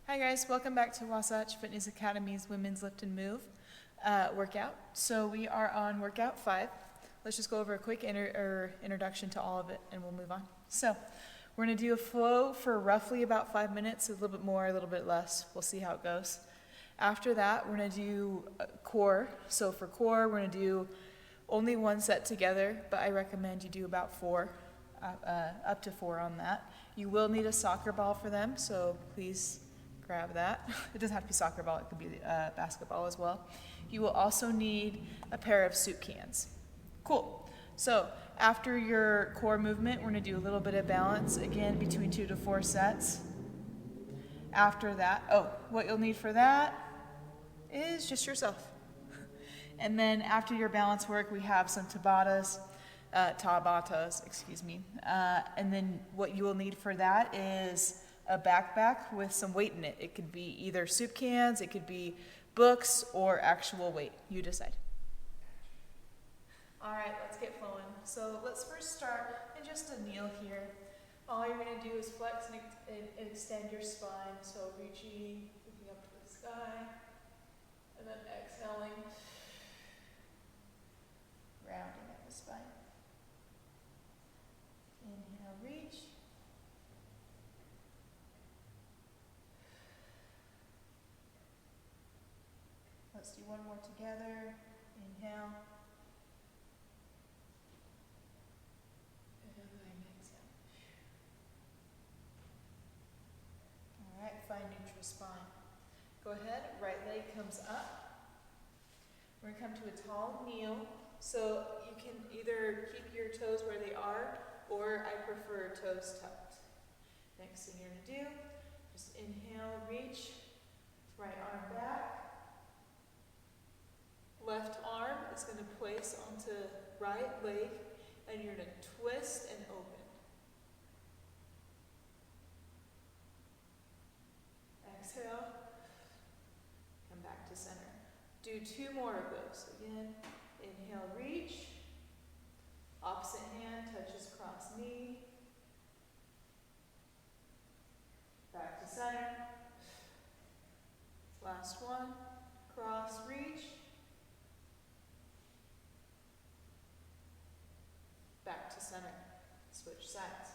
Hi guys, welcome back to Wasatch Fitness Academy's Women's Lift and Move workout. So we are on workout 5. Let's just go over a quick introduction to all of it and we'll move on. So we're going to do a flow for roughly about 5 minutes, a little bit more, a little bit less. We'll see how it goes. After that, we're going to do core. So for core, we're going to do only one set together, but I recommend you do about 4, up to 4 on that. You will need a soccer ball for them, so please grab that. It doesn't have to be soccer ball, it could be basketball as well. You will also need a pair of soup cans. Cool. So after your core movement, we're going to do a little bit of balance, again between 2 to 4 sets. After that, what you'll need for that is just yourself. And then after your balance work, we have some TABATAs, and then what you will need for that is a backpack with some weight in it. It could be either soup cans, it could be books, or actual weight. You decide. All right, let's get flowing. So let's first start in just a kneel here. All you're going to do is flex and extend your spine. So reaching, looking up to the sky, and then exhaling, rounding at the spine. Inhale, reach. Let's do one more together. Inhale. And then exhale. All right, find neutral spine. Go ahead, right leg comes up. We're going to come to a tall kneel. So you can either keep your toes where they are, or I prefer toes tucked. Next thing you're going to do, just inhale, reach, right arm back. Left arm is going to place onto right leg, and you're going to twist and open. Exhale, come back to center. Do 2 more of those. Again, inhale, reach. Opposite hand touches cross knee. Back to center. Last one, cross, reach. Back to center. Switch sides.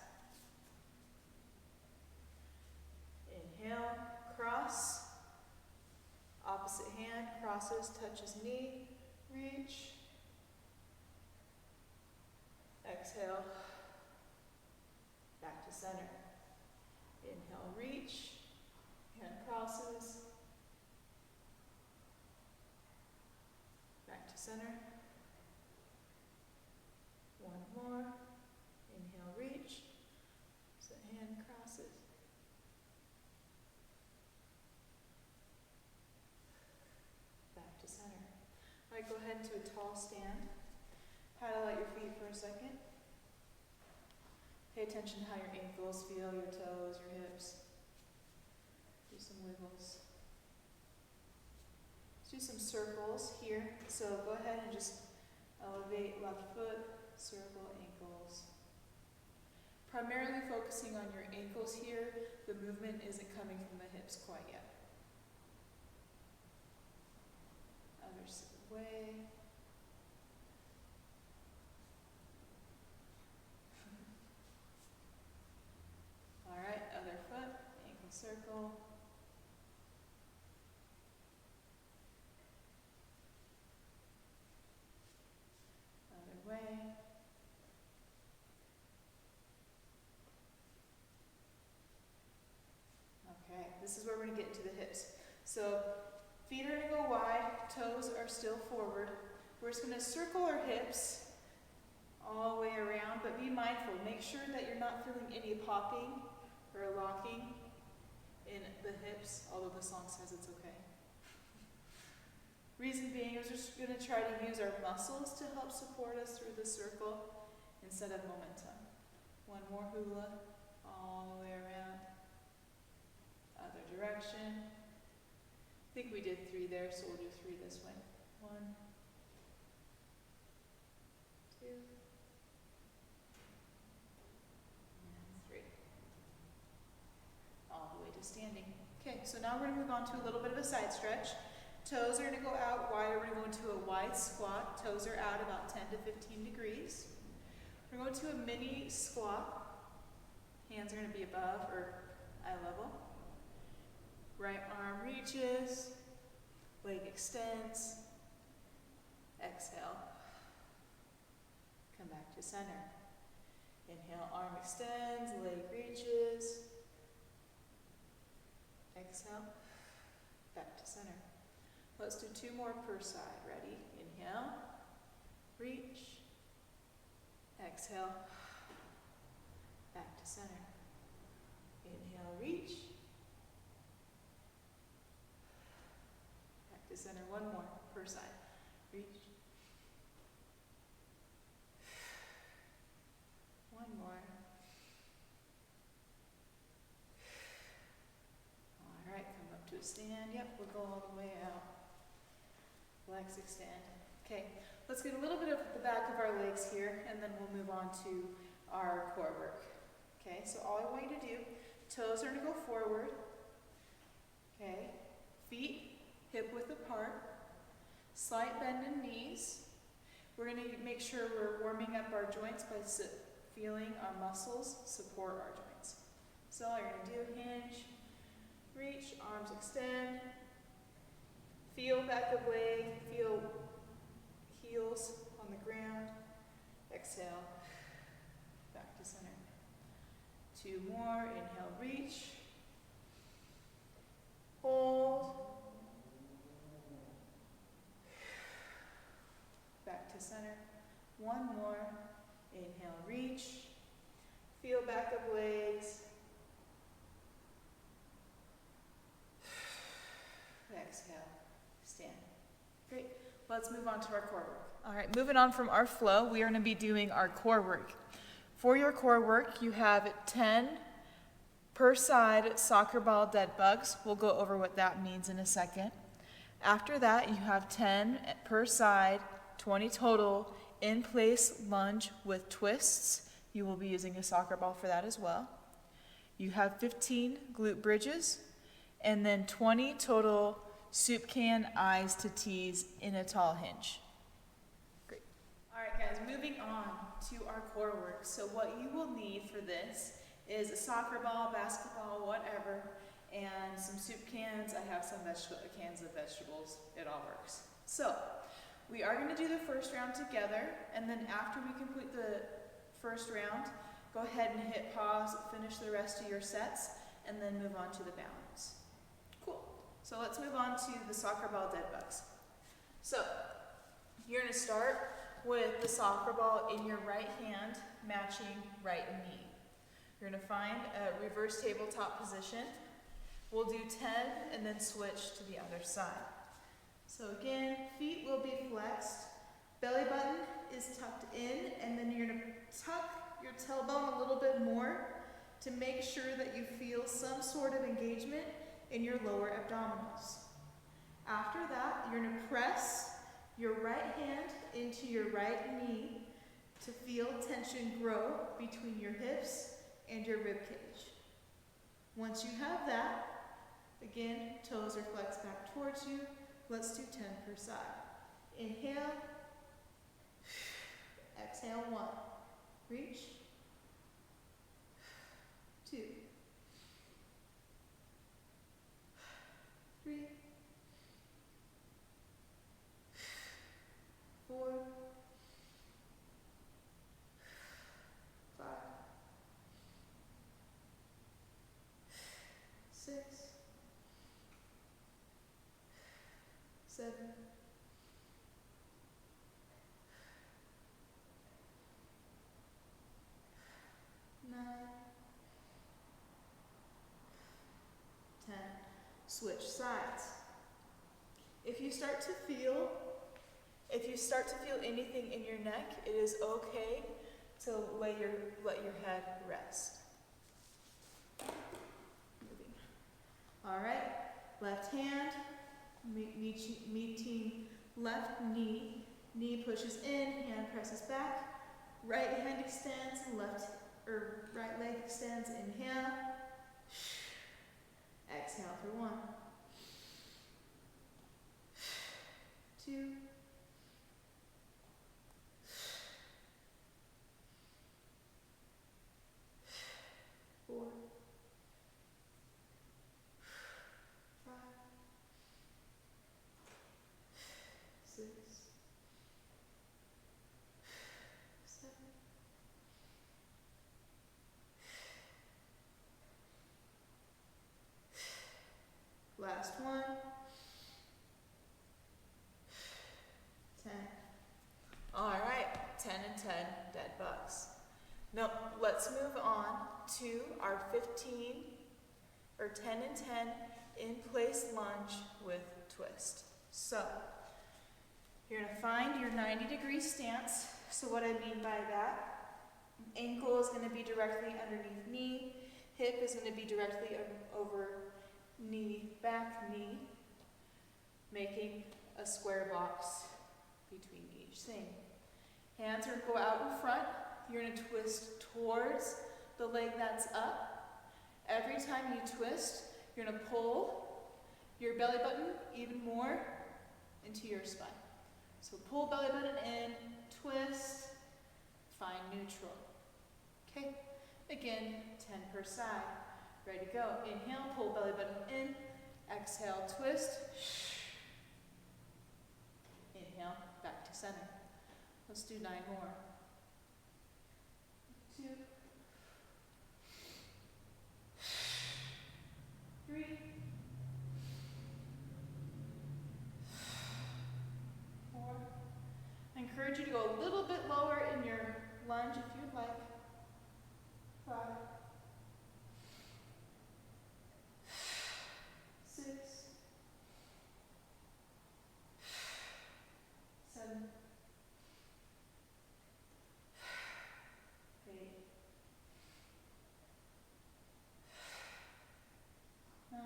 Inhale, cross. Opposite hand crosses, touches knee, reach. Exhale, back to center. Inhale, reach. Hand crosses. Back to center. One more. Inhale, reach. So hand crosses. Back to center. All right, go ahead into a tall stand. Paddle at your feet for a second. Pay attention to how your ankles feel, your toes, your hips. Do some wiggles. Let's do some circles here. So go ahead and just elevate left foot, circle ankles. Primarily focusing on your ankles here. The movement isn't coming from the hips quite yet. Other way. All right, other foot, ankle circle. Other way. Okay, this is where we're going to get into the hips. So feet are going to go wide, toes are still forward. We're just going to circle our hips all the way around, but be mindful. Make sure that you're not feeling any popping or locking in the hips, although the song says it's okay. Reason being is we're just going to try to use our muscles to help support us through the circle instead of momentum. One more hula, all the way around. Other direction. I think we did 3 there, so we'll do 3 this way. 1, 2, and 3. All the way to standing. Okay, so now we're gonna move on to a little bit of a side stretch. Toes are gonna go out wide. We're gonna go into a wide squat. Toes are out about 10 to 15 degrees. We're going to a mini squat. Hands are gonna be above or eye level. Right arm reaches, leg extends. Exhale. Come back to center. Inhale, arm extends, leg reaches. Exhale, back to center. Let's do 2 more per side. Ready? Inhale, reach. Exhale, back to center. Inhale, reach. Back to center. 1 more per side. Reach. 1 more. All right, come up to a stand. Yep, we'll go all the way out. Legs extend. Okay, let's get a little bit of the back of our legs here, and then we'll move on to our core work. Okay, so all I want you to do, toes are going to go forward. Okay, feet hip width apart. Slight bend in knees. We're going to make sure we're warming up our joints by feeling our muscles support our joints. So all you're going to do, hinge, reach, arms extend, feel back of leg, feel heels on the ground, exhale, back to center. 2 more, inhale, reach, hold, back to center. 1 more, inhale, reach, feel back of legs, exhale, stand. Great, let's move on to our core work. All right, moving on from our flow, we are going to be doing our core work. For your core work, you have 10 per side soccer ball dead bugs. We'll go over what that means in a second. After that, you have 10 per side, 20 total, in place lunge with twists. You will be using a soccer ball for that as well. You have 15 glute bridges, and then 20 total soup can eyes to T's in a tall hinge. Great. All right, guys, moving on to our core work. So what you will need for this is a soccer ball, basketball, whatever, and some soup cans. I have some cans of vegetables. It all works. So we are going to do the first round together, and then after we complete the first round, go ahead and hit pause, finish the rest of your sets, and then move on to the balance. Cool. So let's move on to the soccer ball dead bugs. So you're going to start with the soccer ball in your right hand, matching right knee. You're going to find a reverse tabletop position. We'll do 10 and then switch to the other side. So again, feet will be flexed. Belly button is tucked in, and then you're going to tuck your tailbone a little bit more to make sure that you feel some sort of engagement in your lower abdominals. After that, you're going to press your right hand into your right knee to feel tension grow between your hips and your rib cage. Once you have that, again, toes are flexed back towards you. Let's do 10 per side. Inhale, exhale, 1. Reach, 2, 3, 4, 5, 6, 7, 9, 10. Switch sides. If you start to feel anything in your neck, it is okay to let your head rest. All right, left hand meeting left knee. Knee pushes in, hand presses back. Right hand extends, right leg extends. Inhale, Exhale for 1, 2, 4, 5, 6, 7, 8. Last one. 10. All right, 10 and 10 dead bugs. Now let's move on to our 15 or 10 and 10 in place lunge with twist. So you're gonna find your 90-degree stance. So what I mean by that, ankle is gonna be directly underneath knee, hip is gonna be directly over knee, back knee, making a square box between each thing. Hands are gonna go out in front. You're gonna twist towards the leg that's up. Every time you twist, you're gonna pull your belly button even more into your spine. So pull belly button in, twist, find neutral. Okay, again, 10 per side. Ready to go. Inhale, pull belly button in. Exhale, twist. Inhale, back to center. Let's do 9 more. 2, 3, 4. I encourage you to go a little bit lower in your lunge if you'd like. 5, 6, 7, 8, 9,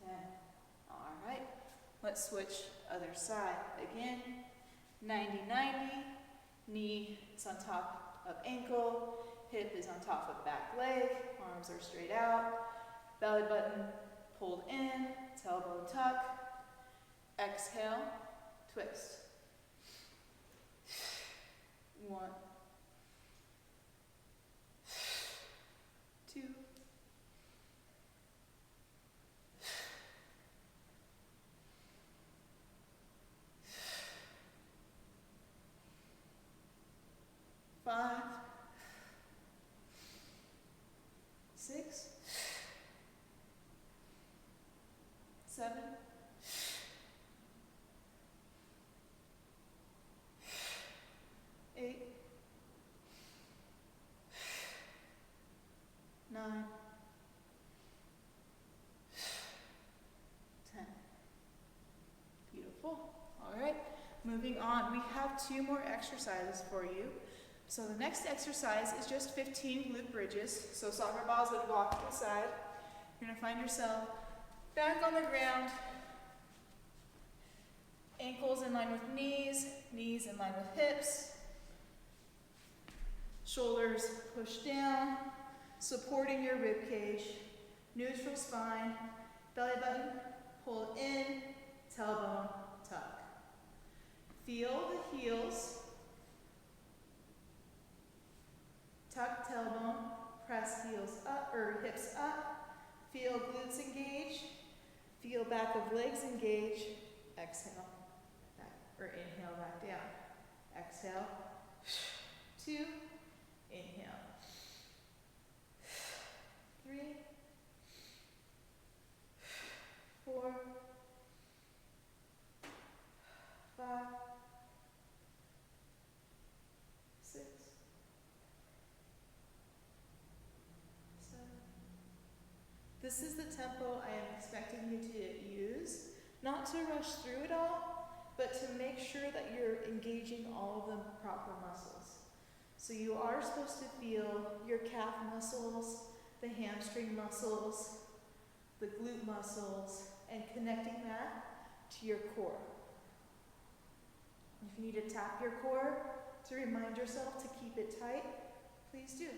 10. All right, let's switch other side. Again, 90-90, knee is on top of ankle, hip is on top of back leg, arms are straight out, belly button pulled in, tailbone tuck, exhale, twist. 1, 2, 5, 6, 7, 8, 9, 10. Beautiful. All right, moving on. We have 2 more exercises for you. So the next exercise is just 15 glute bridges. So soccer balls that walk to the side. You're gonna find yourself back on the ground, ankles in line with knees, knees in line with hips, shoulders pushed down, supporting your rib cage, neutral spine, belly button pulled in, tailbone tuck. Feel the heels, tuck tailbone, press heels up or hips up, feel glutes engage, feel back of legs engage, exhale, back, or inhale back down. Exhale, 2, inhale, 3, 4, 5, 6, 7. This is the tempo I am expecting you to use, not to rush through it all, but to make sure that you're engaging all of the proper muscles. So you are supposed to feel your calf muscles, the hamstring muscles, the glute muscles, and connecting that to your core. If you need to tap your core to remind yourself to keep it tight, please do.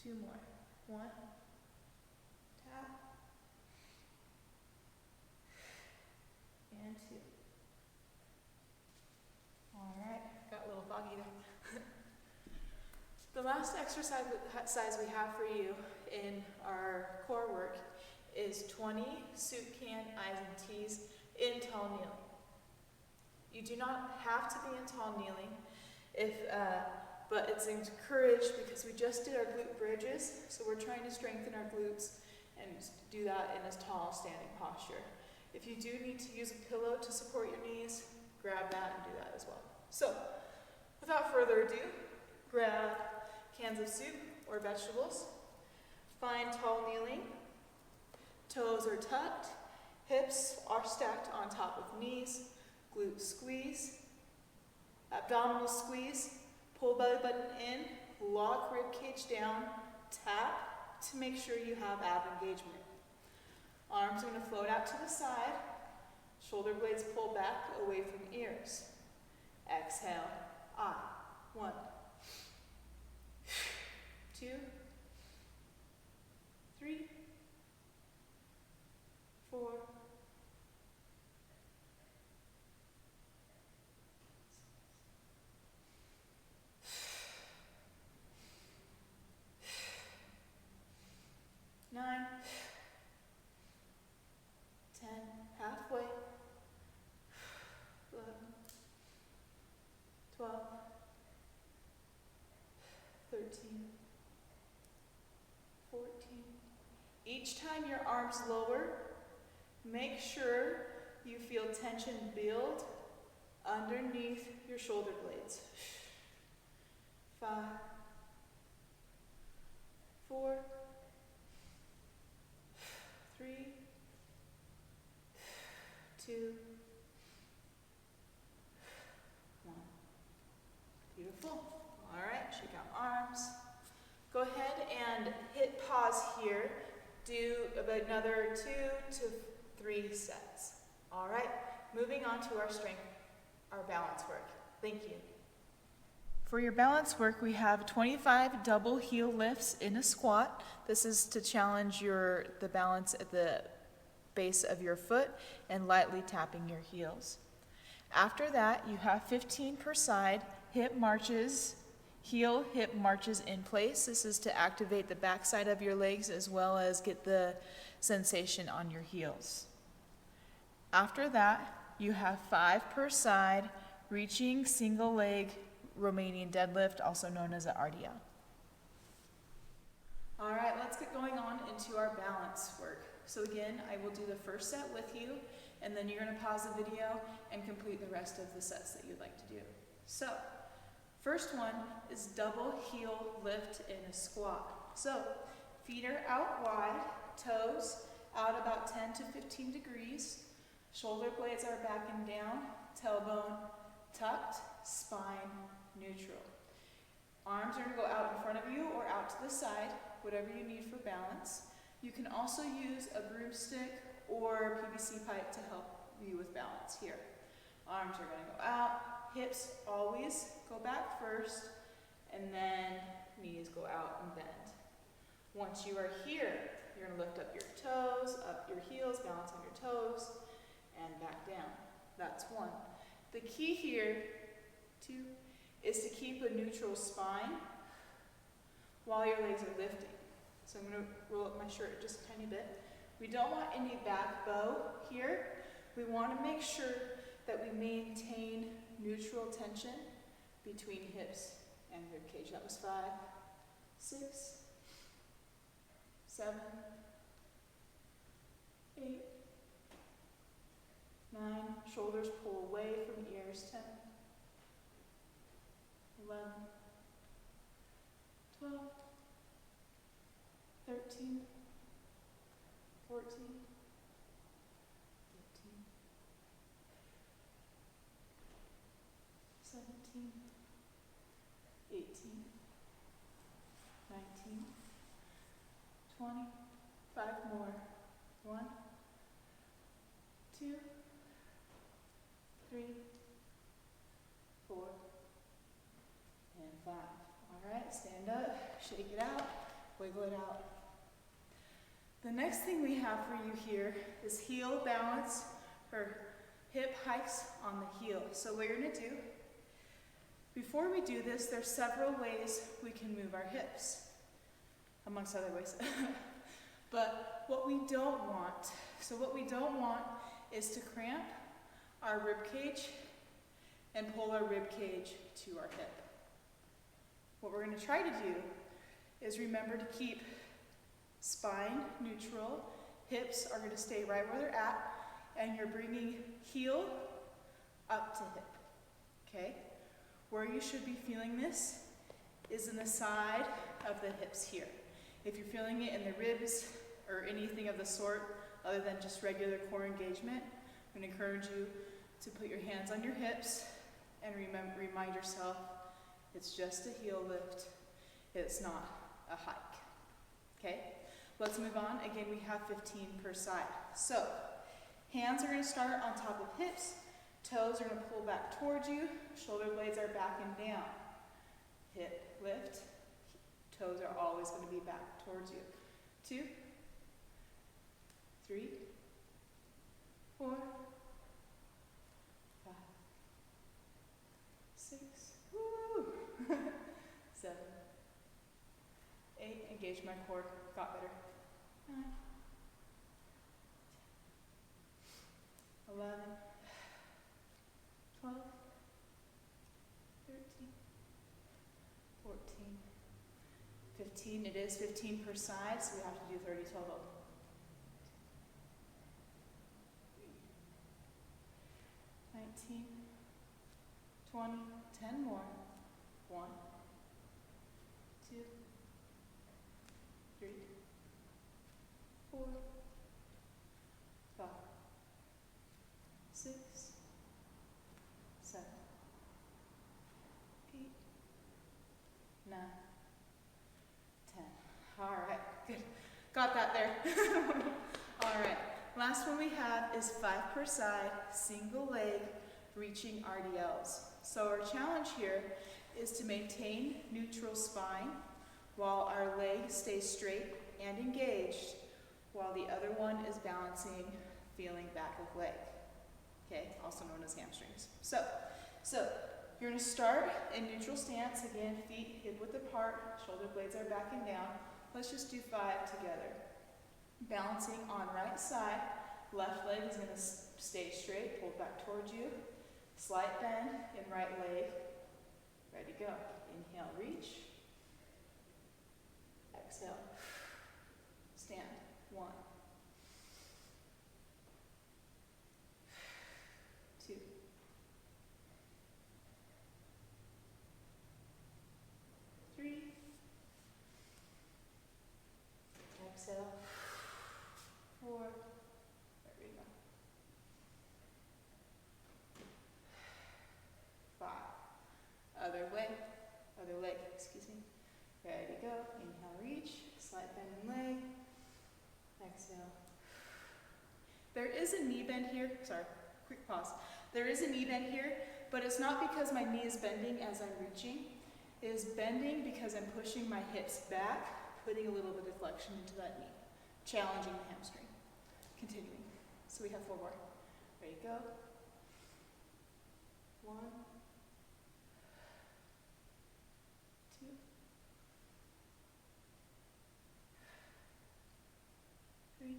2 more. 1, tap, and 2. All right, got a little foggy there. The last exercise we have for you in our core work is 20 soup can I's and T's in tall kneeling. You do not have to be in tall kneeling, but it's encouraged because we just did our glute bridges, so we're trying to strengthen our glutes and do that in a tall standing posture. If you do need to use a pillow to support your knees, grab that and do that as well. So, without further ado, grab cans of soup or vegetables. Find tall kneeling. Toes are tucked. Hips are stacked on top of knees. Glute squeeze. Abdominal squeeze. Pull belly button in. Lock rib cage down. Tap to make sure you have ab engagement. Arms are going to float out to the side. Shoulder blades pull back away from ears. Exhale. I. 1, 2, 3, 4, 9, 10, halfway, 11, 12, 13, 14. Each time your arms lower, make sure you feel tension build underneath your shoulder blades. 5, 4, 3, 2, 1. Beautiful. All right, shake out arms. Go ahead and hit pause here. Do about another 2 to 3 sets. All right, moving on to our strength, our balance work. Thank you. For your balance work, we have 25 double heel lifts in a squat. This is to challenge the balance at the base of your foot and lightly tapping your heels. After that, you have 15 per side, hip marches, heel hip marches in place. This is to activate the backside of your legs as well as get the sensation on your heels. After that, you have 5 per side, reaching single leg Romanian deadlift, also known as an RDL. All right, let's get going on into our balance work. So again, I will do the first set with you, and then you're going to pause the video and complete the rest of the sets that you'd like to do. So, first one is double heel lift in a squat. So, feet are out wide, toes out about 10 to 15 degrees, shoulder blades are back and down, tailbone tucked, spine neutral. Arms are going to go out in front of you or out to the side, whatever you need for balance. You can also use a broomstick or PVC pipe to help you with balance here. Arms are going to go out, hips always go back first, and then knees go out and bend. Once you are here, you're going to lift up your toes, up your heels, balance on your toes, and back down. That's 1. The key here, 2, is to keep a neutral spine while your legs are lifting. So I'm going to roll up my shirt just a tiny bit. We don't want any back bow here. We want to make sure that we maintain neutral tension between hips and rib cage. That was 5, 6, 7, 8, 9. Shoulders pull away from ears. 10, 11, 12, 13, 14, 15, 17, 18, 19, 20, 5 more. 1, 2, 3, 4, and 5. All right, stand up, shake it out, wiggle it out. The next thing we have for you here is heel balance or hip hikes on the heel. So what you're gonna do, before we do this, there's several ways we can move our hips, amongst other ways. But what we don't want, is to cramp our rib cage and pull our rib cage to our hip. What we're gonna try to do is remember to keep spine neutral, hips are gonna stay right where they're at, and you're bringing heel up to hip, okay? Where you should be feeling this is in the side of the hips here. If you're feeling it in the ribs or anything of the sort, other than just regular core engagement, I'm gonna encourage you to put your hands on your hips and remind yourself it's just a heel lift, it's not a hike, okay? Let's move on. Again, we have 15 per side. So, hands are gonna start on top of hips, toes are gonna pull back towards you, shoulder blades are back and down. Hip lift, toes are always gonna be back towards you. 2, 3, 4, 5, 6, woo, 7, 8, engage my core, got better. 9, 11, 12, 13, 14, 15. It is 15 per side, so we have to do 30 total. 19, 20, 10 more. 1, 2, 3, 4, 5, 6, 7, 8, 9, 10. All right, good. Got that there. All right, last one we have is 5 per side, single leg, reaching RDLs. So our challenge here is to maintain neutral spine while our leg stays straight and engaged, while the other one is balancing, feeling back of leg, okay, also known as hamstrings. So you're gonna start in neutral stance, again, feet hip width apart, shoulder blades are back and down. Let's just do 5 together. Balancing on right side, left leg is gonna stay straight, pulled back towards you. Slight bend in right leg, ready to go. Inhale, reach. Exhale, stand. 1, 2, 3, exhale, 4, there we go, 5, other leg, excuse me, ready to go, inhale, reach, slight bend in leg, exhale. There is a knee bend here, sorry, quick pause. There is a knee bend here, but it's not because my knee is bending as I'm reaching. It is bending because I'm pushing my hips back, putting a little bit of flexion into that knee, challenging the hamstring. Continuing. So we have 4 more. Ready to go. 1, 2, 3,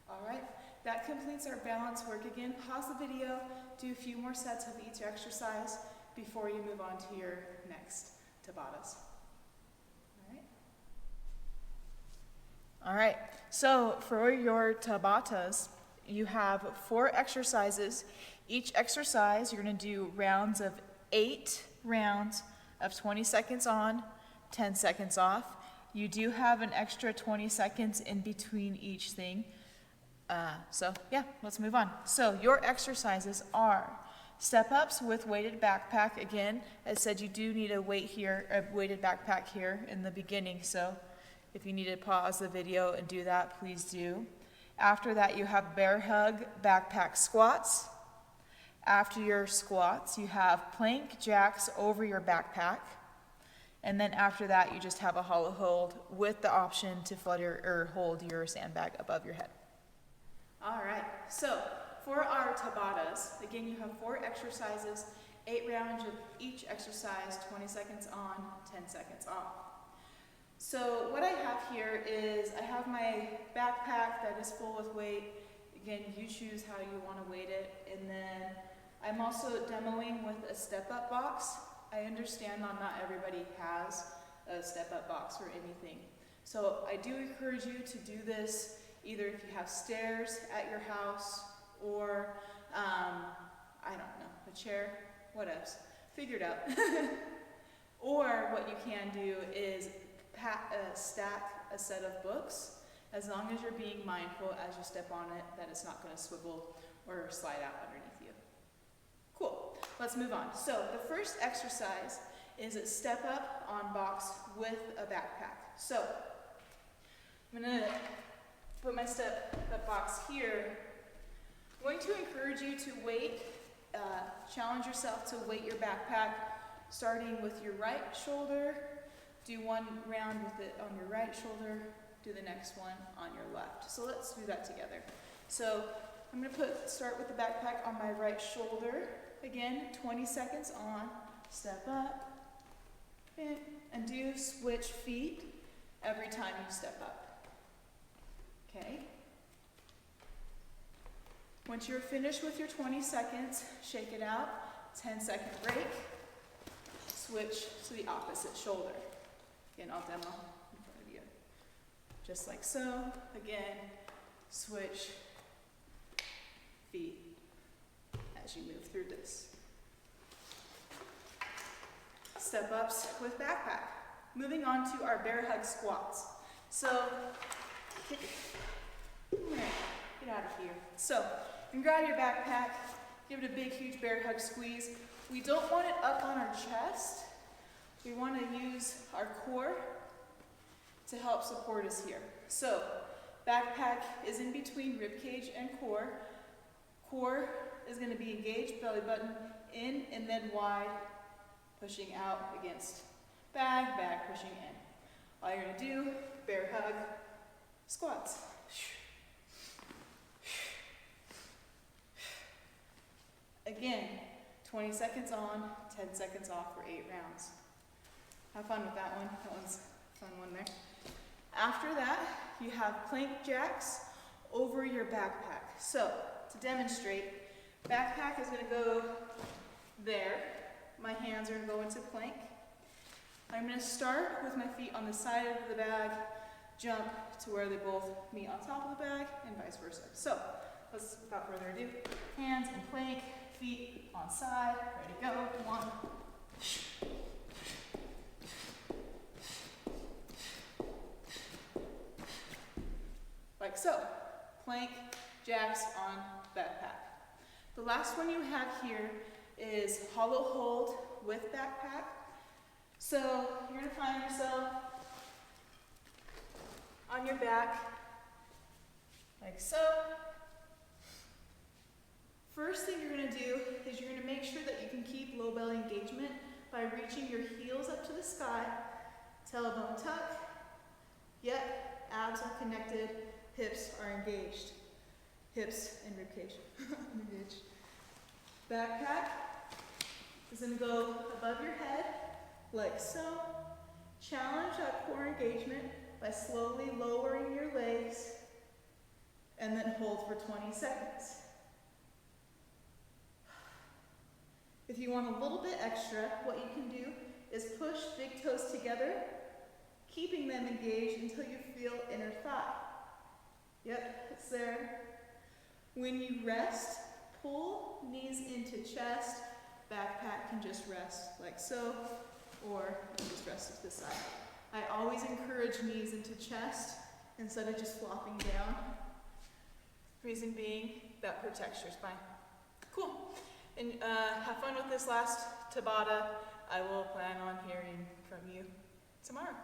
all right, that completes our balance work. Again, pause the video, do a few more sets of each exercise before you move on to your next TABATAs. All right, so for your TABATAs, you have 4 exercises. Each exercise, you're gonna do rounds of 8 rounds of 20 seconds on, 10 seconds off. You do have an extra 20 seconds in between each thing. So yeah, let's move on. So your exercises are step-ups with weighted backpack. Again, as said, you do need a weighted backpack here in the beginning, so if you need to pause the video and do that, please do. After that, you have bear hug backpack squats. After your squats, you have plank jacks over your backpack. And then after that, you just have a hollow hold with the option to flutter or hold your sandbag above your head. All right, so for our TABATAs, again, you have 4 exercises, 8 rounds of each exercise, 20 seconds on, 10 seconds off. So what I have here is I have my backpack that is full with weight. Again, you choose how you want to weight it. And then I'm also demoing with a step-up box. I understand that not everybody has a step-up box or anything. So I do encourage you to do this either if you have stairs at your house or, I don't know, a chair, what else? Figure it out. Or what you can do is stack a set of books, as long as you're being mindful as you step on it that it's not going to swivel or slide out underneath you. Cool, let's move on. So the first exercise is a step up on box with a backpack. So I'm going to put my step up box here. I'm going to encourage you to weight, challenge yourself to weight your backpack, starting with your right shoulder. Do 1 round with it on your right shoulder, do the next one on your left. So let's do that together. So I'm going to start with the backpack on my right shoulder. Again, 20 seconds on, step up, and do switch feet every time you step up. Okay? Once you're finished with your 20 seconds, shake it out, 10-second break, switch to the opposite shoulder. Again, I'll demo in front of you. Just like so. Again, switch feet as you move through this. Step ups with backpack. Moving on to our bear hug squats. So, get out of here. So, you can grab your backpack, give it a big, huge bear hug squeeze. We don't want it up on our chest. We want to use our core to help support us here. So, backpack is in between rib cage and core. Core is going to be engaged, belly button in and then wide, pushing out against bag pushing in. All you're going to do, bear hug, squats. Again, 20 seconds on, 10 seconds off for 8 rounds. Have fun with that one. That one's a fun one there. After that, you have plank jacks over your backpack. So, to demonstrate, backpack is going to go there. My hands are going to go into plank. I'm going to start with my feet on the side of the bag, jump to where they both meet on top of the bag, and vice versa. So, let's, without further ado, hands in plank, feet on side, ready to go. 1. Like so. Plank, jacks on backpack. The last one you have here is hollow hold with backpack. So you're going to find yourself on your back, like so. First thing you're going to do is you're going to make sure that you can keep low belly engagement by reaching your heels up to the sky, tailbone tuck. Yep, abs are connected, hips are engaged. Hips and ribcage engaged. Backpack is going to go above your head, like so. Challenge that core engagement by slowly lowering your legs, and then hold for 20 seconds. If you want a little bit extra, what you can do is push big toes together, keeping them engaged until you feel inner thigh. Yep, it's there. When you rest, pull knees into chest. Backpack can just rest like so, or you can just rest to the side. I always encourage knees into chest instead of just flopping down. Reason being, that protects your spine. Cool. And have fun with this last Tabata. I will plan on hearing from you tomorrow.